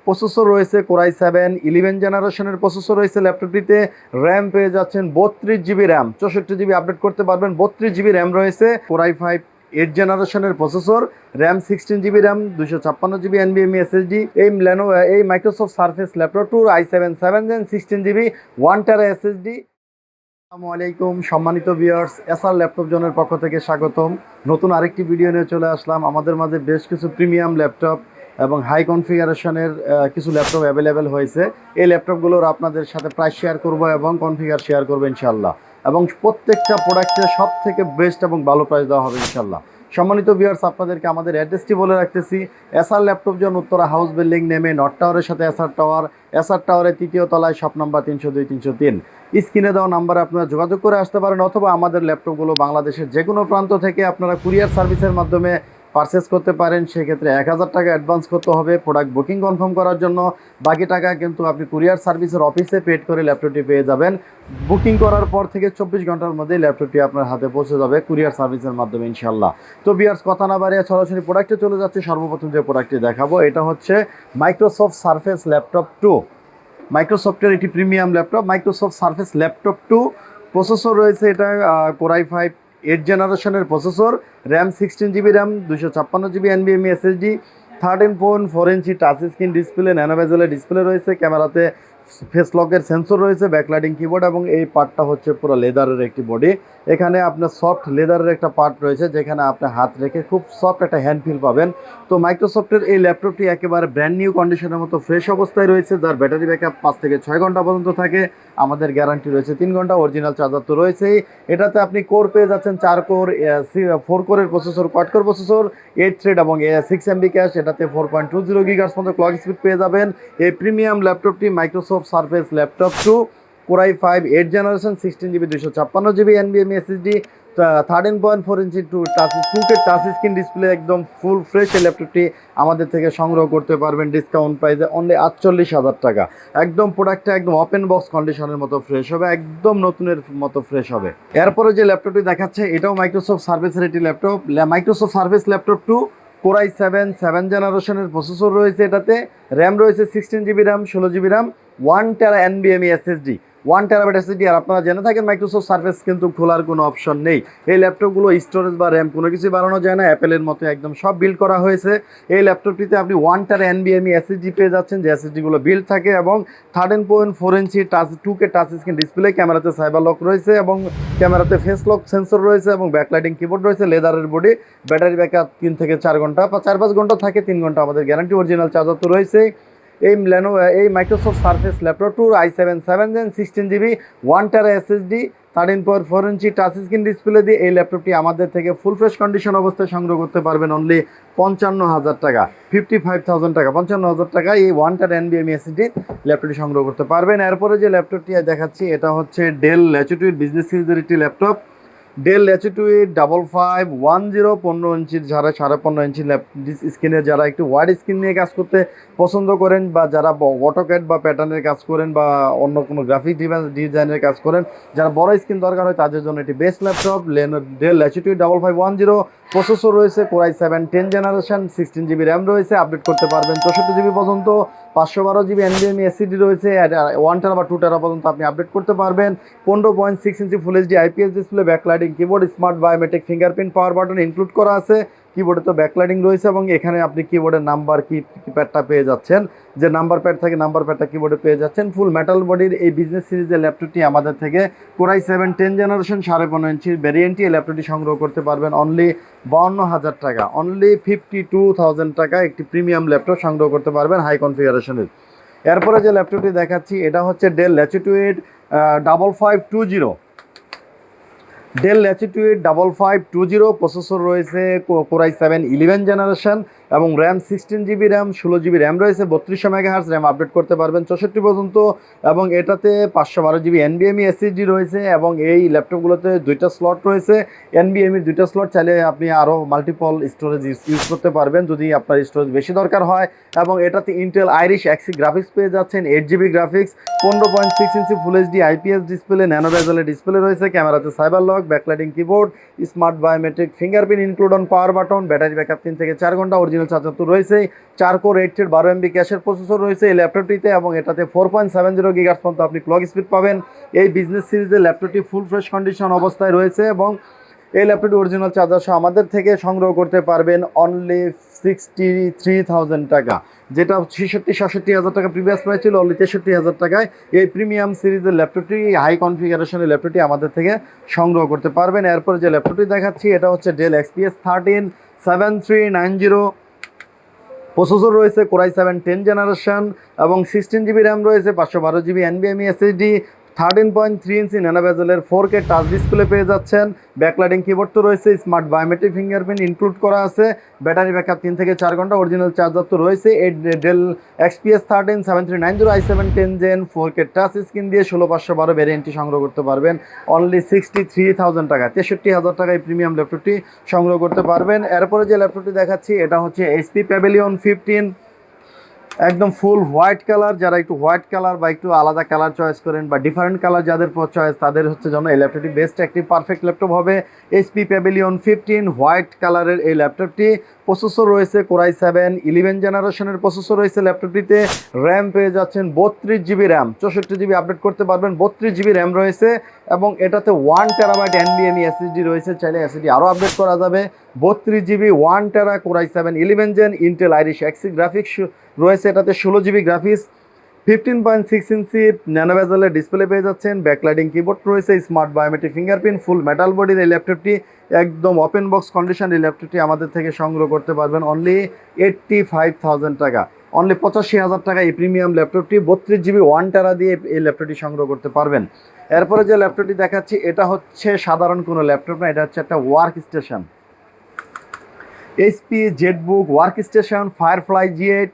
Processor রয়েছে Core i7 11 জেনারেশনের processor রয়েছে ল্যাপটপটিতে। র্যাম পেয়ে যাচ্ছেন 32 জিবি র্যাম, 64 জিবি আপডেট করতে পারবেন। 32 জিবি র্যাম রয়েছে। Core i5 8 জেনারেশনের processor, RAM 16 GB RAM, 256 GB NVMe SSD। এই Microsoft Surface laptop 2 i7 7 Gen 16 GB 1 টেরা SSD। আসসালামু আলাইকুম সম্মানিত ভিউয়ার্স, এসআর ল্যাপটপ জোনের পক্ষ থেকে স্বাগতম। নতুন আরেকটি ভিডিও নিয়ে চলে আসলাম। আমাদের মাঝে বেশ কিছু প্রিমিয়াম ল্যাপটপ এবং হাই কনফিগারেশনের কিছু ল্যাপটপ অ্যাভেলেবেল হয়েছে। এই ল্যাপটপগুলোর আপনাদের সাথে প্রাইস শেয়ার করব এবং কনফিগার শেয়ার করবো ইনশাল্লাহ, এবং প্রত্যেকটা প্রোডাক্টে সব থেকে বেস্ট এবং ভালো প্রাইস দেওয়া হবে ইনশাল্লাহ। সম্মানিত ভিউয়ার্স, আপনাদেরকে আমাদের অ্যাড্রেসটি বলে রাখতেছি। SR laptop zone, Uttara house building নেমে নর্থ টাওয়ারের সাথে এসআর টাওয়ারের 3য় তলায় শপ নাম্বার 302 303। স্ক্রিনে দেওয়া নাম্বারে আপনারা যোগাযোগ করে আসতে পারেন, অথবা আমাদের ল্যাপটপগুলো বাংলাদেশের যে কোনো প্রান্ত থেকে আপনারা কুরিয়ার সার্ভিসের মাধ্যমে পারচেস করতে পারেন। সেক্ষেত্রে 1000 টাকা অ্যাডভান্স করতে হবে প্রোডাক্ট বুকিং কনফার্ম করার জন্য। বাকি টাকা কিন্তু আপনি কুরিয়ার সার্ভিসের অফিসে পেড করে ল্যাপটপটি পেয়ে যাবেন। বুকিং করার পর থেকে 24 ঘন্টার মধ্যেই ল্যাপটপটি আপনার হাতে পৌঁছে যাবে কুরিয়ার সার্ভিসের মাধ্যমে ইনশাল্লাহ। তো ভিউয়ার্স, কথা না বাড়িয়ে সরাসরি প্রোডাক্টে চলে যাচ্ছে। সর্বপ্রথম যে প্রোডাক্টটি দেখাবো এটা হচ্ছে মাইক্রোসফট সার্ফেস ল্যাপটপ 2। মাইক্রোসফটের একটি premium laptop Microsoft Surface laptop 2। Processor রয়েছে এটা Core i5 8 জেনারেশনের processor, RAM 16 GB RAM, 256 GB NVMe SSD, 13.4 inch touch screen display, nano বেজেলের ডিসপ্লে রয়েছে, ক্যামেরাতে ফেস লকের সেন্সর রয়েছে, ব্যাকলাইটিং কিবোর্ড, এবং এই পার্টটা হচ্ছে পুরো লেদারের একটি বডি। এখানে আপনার সফট লেদারের একটা পার্ট রয়েছে, যেখানে আপনি হাত রেখে খুব সফট একটা হ্যান্ড ফিল পাবেন। তো মাইক্রোসফটের এই ল্যাপটপটি একেবারে ব্র্যান্ড নিউ কন্ডিশনের মতো ফ্রেশ অবস্থায় রয়েছে, যার ব্যাটারি ব্যাকআপ 5 থেকে 6 ঘন্টা পর্যন্ত থাকে। আমাদের গ্যারান্টি রয়েছে 3 ঘন্টা। অরিজিনাল চার্জার তো রয়েছেই। এটাতে আপনি কোর পেয়ে যাচ্ছেন 4 কোর, 4 কোরের processor, quad core processor, 8 thread এবং 6 MB ক্যাশ। এটাতে 4.20 GHz পর্যন্ত ক্লক স্পিড পেয়ে যাবেন। এই প্রিমিয়াম ল্যাপটপটি Microsoft Surface laptop 2, Core i5 8 generation, 16 GB 256 GB NVMe SSD, 13.4 ইঞ্চি টুকে টাচ স্ক্রিন ডিসপ্লে, একদম ফুল ফ্রেশ। এই ল্যাপটপটি আমাদের থেকে সংগ্রহ করতে পারবেন ডিসকাউন্ট প্রাইসে অনলি 48,000 টাকা। একদম প্রোডাক্টটা একদম ওপেন বক্স কন্ডিশনের মতো ফ্রেশ হবে, একদম নতুনের মতো ফ্রেশ হবে। এরপরে যে ল্যাপটপটি দেখাচ্ছে এটাও মাইক্রোসফট সার্ফেসের একটি laptop, Microsoft Surface laptop 2, Core i7 7 জেনারেশনের প্রসেসর রয়েছে এটাতে, র্যাম রয়েছে 16 জিবি র্যাম, 16 জিবি র্যাম, 1 টেরা NVMe SSD, 1 টেরাবাইট SSD। আর আপনারা জেনে থাকেন মাইক্রোসফট সার্ফেস কিন্তু খোলার কোনো অপশন নেই। এই ল্যাপটপগুলো স্টোরেজ বা র্যাম কোনো কিছুই বাড়ানো যায় না, অ্যাপেলের মতো একদম সব বিল্ড করা হয়েছে। এই ল্যাপটপটিতে আপনি 1 টেরা NVMe SSD পেয়ে যাচ্ছেন, যে SSDগুলো বিল্ড থাকে, এবং 13.4 ইঞ্চি2K টাচ স্ক্রিন ডিসপ্লে, ক্যামেরাতে সাইবার লক রয়েছে, এবং ক্যামেরাতে ফেস লক সেন্সর রয়েছে, এবং ব্যাকলাইটিং কিবোর্ড রয়েছে, লেদারের বডি। ব্যাটারি ব্যাকআপ 3 থেকে 4 ঘন্টা বা 4-5 ঘন্টা থাকে, 3 ঘন্টা আমাদের গ্যারান্টি। অরিজিনাল চার্জার তো রয়েছেই। এই Microsoft Surface laptop 2 i7 7 Gen 16 GB 1 টেরা SSD, 13.4 inch touch screen display দিয়ে এই ল্যাপটপটি আমাদের থেকে ফুল ফ্রেশ কন্ডিশন অবস্থায় সংগ্রহ করতে পারবেন অনলি 55,000 টাকা, 55,000 টাকা, 55,000 টাকা এই 1 টেরা NVMe SSD ল্যাপটপটি সংগ্রহ করতে পারবেন। এরপরে যে ল্যাপটপটি দেখাচ্ছি এটা হচ্ছে ডেল ল্যাটিটিউড বিজনেস সিরিজের একটি ল্যাপটপ, ডেল ল্যাটিটিউড 5510, 15 ইঞ্চির, যারা 15.5 ইঞ্চি স্ক্রিনের, যারা একটু ওয়াইড স্ক্রিন নিয়ে কাজ করতে পছন্দ করেন, বা যারা অটোক্যাড বা প্যাটার্নের কাজ করেন, বা অন্য কোনো গ্রাফিক ডিজাইনের কাজ করেন, যারা বড় স্ক্রিন দরকার হয় তাদের জন্য এটি best laptop. Del Latitude 5510, processor রয়েছে Core i7 10 generation, 16 GB RAM রয়েছে, আপডেট করতে পারবেন 64 GB পর্যন্ত, 512 GB NVMe SSD রয়েছে, 1 টেরা বা 2 টেরা পর্যন্ত আপনি আপডেট করতে পারবেন। 15.6 inch full HD IPS display, backlighting keyboard, smart biometric fingerprint power button include করা আছে। কিবোর্ডে তো ব্যাকলাইটিং রয়েছে, এবং এখানে আপনি কিবোর্ডের নাম্বার প্যাডটা পেয়ে যাচ্ছেন, যে নাম্বার প্যাড থাকে নাম্বার প্যাডটা কিবোর্ডে পেয়ে যাচ্ছেন। ফুল মেটাল বডির এই বিজনেস সিরিজের ল্যাপটপটি আমাদের থেকে Core i7 10 জেনারেশন 15.5 ইঞ্চির ভ্যারিয়েন্টটি এই ল্যাপটপটি সংগ্রহ করতে পারবেন অনলি 52,000 টাকা, অনলি 52,000 টাকা একটি প্রিমিয়াম ল্যাপটপ সংগ্রহ করতে পারবেন হাই কনফিগারেশনের। এরপরে যে ল্যাপটপটি দেখাচ্ছি এটা হচ্ছে del Latitude 5520, del Latitude 5520, processor রয়েছে Core i7 11 জেনারেশন, এবং RAM 16 GB RAM, 16 GB RAM রয়েছে, 3200 MHz র্যাম, আপডেট করতে পারবেন 64 পর্যন্ত, এবং এটাতে 512 GB NVMe SSD রয়েছে, এবং এই ল্যাপটপগুলোতে 2টা স্লট রয়েছে, NVMe 2টা স্লট, চাইলে আপনি আরও মাল্টিপল স্টোরেজ ইউজ করতে পারবেন যদি আপনার স্টোরেজ বেশি দরকার হয়। এবং এটাতে ইন্টেল আইরিশ এক্সি গ্রাফিক্স পেয়ে যাচ্ছেন, 8 GB graphics, 15.6 inch full HD IPS display, nano বেজেলের ডিসপ্লে রয়েছে, ক্যামেরাতে cyber lock, backlighting keyboard, smart biometric fingerprint include on power button, battery backup 3 থেকে 4 ঘন্টা, অরিজিনাল অরিজিনাল চার্জার তো রয়েছেই, 4 কোর 8 থ্রেড 12 MB ক্যাশের প্রসেসর রয়েছে এই ল্যাপটপটিতে, এবং এটাতে 4.70 GHz পর্যন্ত আপনি ক্লক স্পিড পাবেন। এই বিজনেস সিরিজের ল্যাপটপটি ফুল ফ্রেশ কন্ডিশন অবস্থায় রয়েছে, এবং এই ল্যাপটপটি অরিজিনাল চার্জার সহ আমাদের থেকে সংগ্রহ করতে পারবেন অনলি 63,000 টাকা, যেটা 67-67 হাজার টাকা প্রিভিয়াস প্রাইস ছিল, অনলি 63,000 টাকায় এই প্রিমিয়াম সিরিজের ল্যাপটপটি, হাই কনফিগারেশনের ল্যাপটপটি আমাদের থেকে সংগ্রহ করতে পারবেন। এরপর যে ল্যাপটপটি দেখাচ্ছি এটা হচ্ছে ডেল XPS 13-7390, প্রসেসর রয়েছে কোরাই 7 10 জেনারেশন, এবং 16 GB র্যাম রয়েছে, 512 GB NVMe SSD, 13.3 inch nano বেজেলের 4K টাচ ডিসপ্লে পেয়ে যাচ্ছেন। ব্যাকলাইটিং কিবোর্ড তো রয়েছে, স্মার্ট বায়োমেট্রিক ফিঙ্গারপ্রিন্ট ইনক্লুড করা আছে, ব্যাটারি ব্যাকআপ 3 থেকে 4 ঘন্টা, অরিজিনাল চার্জার তো রয়েছে। এই Dell XPS 13-7390 i7 10 Gen 4K touch screen দিয়ে 16512 ভ্যারিয়েন্টটি সংগ্রহ করতে পারবেন অনলি 63,000 টাকা, 63,000 টাকায় প্রিমিয়াম ল্যাপটপটি সংগ্রহ করতে পারবেন। এরপরে যে ল্যাপটপটি দেখাচ্ছি এটা হচ্ছে HP Pavilion 15, একদম ফুল হোয়াইট কালার। যারা একটু হোয়াইট কালার বা একটু আলাদা কালার চয়েস করেন বা ডিফারেন্ট কালার যাদের চয়েস, তাদের হচ্ছে জন্য এই ল্যাপটপটি বেস্ট একটি পারফেক্ট ল্যাপটপ হবে। HP Pavilion 15 হোয়াইট কালারের এই ল্যাপটপটি, প্রসেসর রয়েছে কোরাই 7 11 জেনারেশনের প্রসেসর রয়েছে ল্যাপটপটিতে। র্যাম পেয়ে যাচ্ছেন 32 GB র্যাম, 64 GB আপডেট করতে পারবেন, 32 GB র্যাম রয়েছে, এবং এটাতে 1TB NVMe SSD রয়েছে, চাইলে SSD আরও আপডেট করা যাবে। 32 GB 1TB Core i 7 11 gen Intel Iris Xe graphics রয়েছে, এটাতে 16 GB গ্রাফিক্স, 15.6 ইঞ্চি ন্যানো বেজেলের ডিসপ্লে পেয়ে যাচ্ছেন, ব্যাকলাইটিং কিবোর্ড রয়েছে, smart biometric fingerprint, full metal বডির এই ল্যাপটপটি, একদম ওপেন বক্স কন্ডিশন এই ল্যাপটপটি আমাদের থেকে সংগ্রহ করতে পারবেন অনলি 85,000 টাকা, অনলি 85,000 টাকা এই প্রিমিয়াম ল্যাপটপটি, 32 GB 1TB দিয়ে এই ল্যাপটপটি সংগ্রহ করতে পারবেন। এরপরে যে ল্যাপটপটি দেখাচ্ছি এটা হচ্ছে সাধারণ কোনো ল্যাপটপ না, এটা হচ্ছে একটা work station, HP EliteBook work station Firefly G8,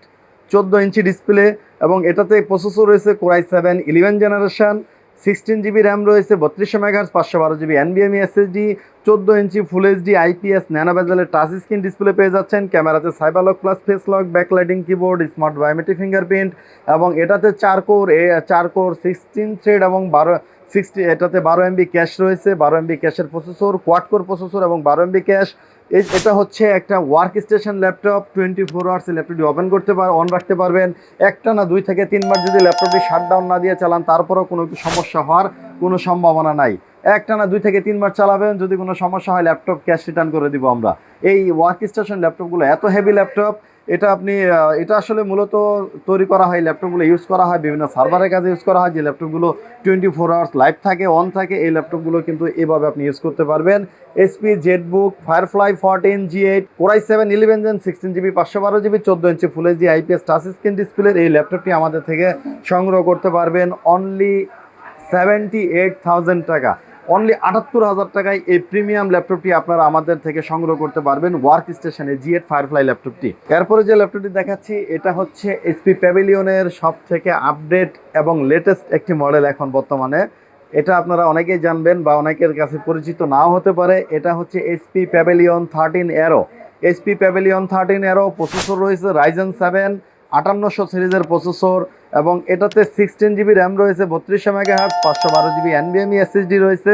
14 inch display, এবং এটাতে প্রসেসর রয়েছে কোরাই 7 11 জেনারেশন, 16 GB র্যাম রয়েছে, 3200 MHz, 512 GB NVMe SSD, 14 ইঞ্চি ফুল HD IPS ন্যানো বেজেলের টাচ স্ক্রিন ডিসপ্লে পেয়ে যাচ্ছেন, ক্যামেরাতে cyber lock plus face lock, backlighting keyboard, smart biometric fingerprint, এবং এটাতে 4 কোর 16 থ্রেড এবং 60, এটাতে 12 MB ক্যাশ রয়েছে, 12 MB ক্যাশের প্রসেসর, কোয়াড কোর প্রসেসর এবং 12 MB ক্যাশ। এটা হচ্ছে একটা ওয়ার্ক স্টেশন ল্যাপটপ, 24 আওয়ার্স ল্যাপটপটি ওপেন করতে অন রাখতে পারবেন, একটা না 2 থেকে 3 বার যদি ল্যাপটপটি শাটডাউন না দিয়ে চালান তারপরেও কোনো সমস্যা হওয়ার কোনো সম্ভাবনা নাই। একটা না 2 থেকে 3 বার চালাবেন, যদি কোনো সমস্যা হয় ল্যাপটপ ক্যাশ রিটার্ন করে দিব আমরা। এই ওয়ার্ক স্টেশন ল্যাপটপগুলো এত হেভি ল্যাপটপ, এটা এটা আসলে মূলত তৈরি করা হয়, ল্যাপটপগুলো ইউজ করা হয় বিভিন্ন সার্ভারের কাজে ইউজ করা হয়, যে ল্যাপটপগুলো 24 আওয়ার্স লাইভ থাকে, অন থাকে, এই ল্যাপটপগুলো কিন্তু এভাবে আপনি ইউজ করতে পারবেন। HP EliteBook Firefly 14 G8 core i 7 11 gen 16 GB 512 GB 14 ইঞ্চি full HD IPS touch screen ডিসপ্লের এই ল্যাপটপটি আমাদের থেকে সংগ্রহ করতে পারবেন অনলি 78,000 টাকা, অনলি 78,000 টাকায় এই প্রিমিয়াম ল্যাপটপটি আপনারা আমাদের থেকে সংগ্রহ করতে পারবেন ওয়ার্ক স্টেশনে G8 Firefly ল্যাপটপটি। এরপরে যে ল্যাপটপটি দেখাচ্ছি এটা হচ্ছে HP প্যাভিলিয়নের সব থেকে আপডেট এবং লেটেস্ট একটি মডেল এখন বর্তমানে, এটা আপনারা অনেকেই জানবেন বা অনেকের কাছে পরিচিত নাও হতে পারে। এটা হচ্ছে HP Pavilion 13 Aero, HP Pavilion 13 Aero, processor রয়েছে Ryzen 7 5800 সিরিজের প্রসেসর, এবং এটাতে 16 GB র্যাম রয়েছে, 3200 MHz, 512 GB NVMe SSD রয়েছে,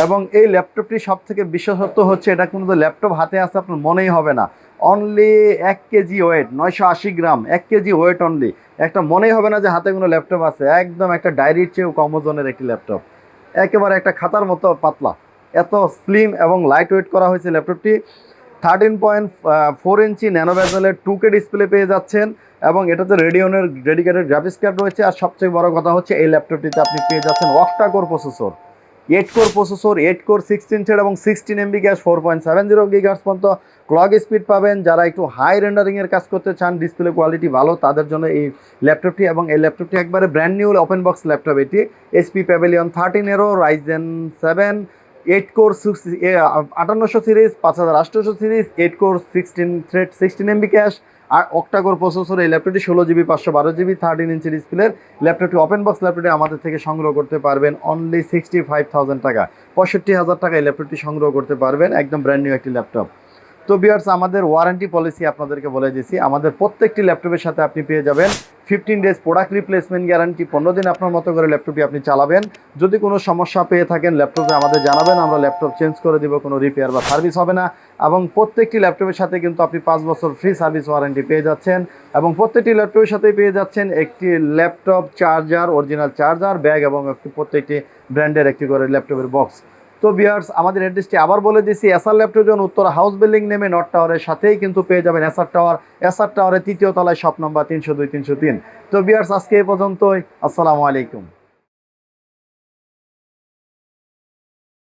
এবং এই ল্যাপটপটি সব থেকে বিশেষত্ব হচ্ছে এটা কিন্তু ল্যাপটপ হাতে আসে আপনার মনেই হবে না, অনলি 1 কেজি ওয়েট, 980 গ্রাম, 1 কেজি ওয়েট অনলি, একটা মনেই হবে না যে হাতে কোনো ল্যাপটপ আছে, একদম একটা ডায়েরির চেয়েও কম ওজনের একটি ল্যাপটপ, একেবারে একটা খাতার মতো পাতলা, এত স্লিম এবং লাইট ওয়েট করা হয়েছে ল্যাপটপটি। 13.4 ইঞ্চি ন্যানো বেজেলের 2K ডিসপ্লে পেয়ে যাচ্ছেন, এবং এটাতে রেডিয়নের ডেডিকেটেড গ্রাফিক্স কার্ড রয়েছে, আর সবচেয়ে বড় কথা হচ্ছে এই ল্যাপটপটিতে আপনি পেয়ে যাচ্ছেন octa core processor, 8 core processor, 8 core 16 thread এবং 16 MB ক্যাশ, 4.70 GHz পর্যন্ত ক্লক স্পিড পাবেন। যারা একটু হাই রেন্ডারিংয়ের কাজ করতে চান, ডিসপ্লে কোয়ালিটি ভালো, তাদের জন্য এই ল্যাপটপটি, এবং এই ল্যাপটপটি একবারে brand new open box laptop এটি। HP Pavilion 13 Aero Ryzen 7 8 core 5800 series, 5800 series, 8 core 16 thread 16 MB cache, আর অক্টা কোর প্রসেসর এই ল্যাপটপটি, 16 GB 512 GB 13 ইঞ্চি ডিসপ্লের ল্যাপটপটি, ওপেন বক্স ল্যাপটপটি আমাদের থেকে সংগ্রহ করতে পারবেন অনলি 65,000 টাকা, 65,000 টাকা এই ল্যাপটপটি সংগ্রহ করতে পারবেন, একদম ব্র্যান্ড নিউ একটি ল্যাপটপ। তো ভিউয়ার্স, আমাদের ওয়ারেন্টি পলিসি আপনাদেরকে বলে দিয়েছি। আমাদের প্রত্যেকটি ল্যাপটপের সাথে আপনি পেয়ে যাবেন 15 ডেজ প্রোডাক্ট রিপ্লেসমেন্ট গ্যারান্টি। 15 দিন আপনার মতো করে ল্যাপটপটি আপনি চালাবেন। যদি কোনো সমস্যা পেয়ে থাকেন ল্যাপটপে আমাদের জানাবেন, আমরা ল্যাপটপ চেঞ্জ করে দিব, কোনো রিপেয়ার বা সার্ভিস হবে না। এবং প্রত্যেকটি ল্যাপটপের সাথে কিন্তু আপনি 5 বছর ফ্রি সার্ভিস ওয়ারেন্টি পেয়ে যাচ্ছেন। এবং প্রত্যেকটি ল্যাপটপের সাথেই পেয়ে যাচ্ছেন একটি laptop charger, original charger, bag এবং প্রত্যেকটি ব্র্যান্ডের একটি করে ল্যাপটপের বক্স। তো ভিউয়ার্স, আমাদের অ্যাড্রেসটি আবার বলে দিচ্ছি, এসআর ল্যাপটপ জন উত্তরা হাউস বিল্ডিং নেমে নর্থ টাওয়ারের সাথেই কিন্তু পেয়ে যাবেন এসআর টাওয়ার। এসআর টাওয়ারের 3য় তলায় শপ নম্বর 302 303। তো ভিউয়ার্স, আজকে এই পর্যন্তই। আসসালামু আলাইকুম।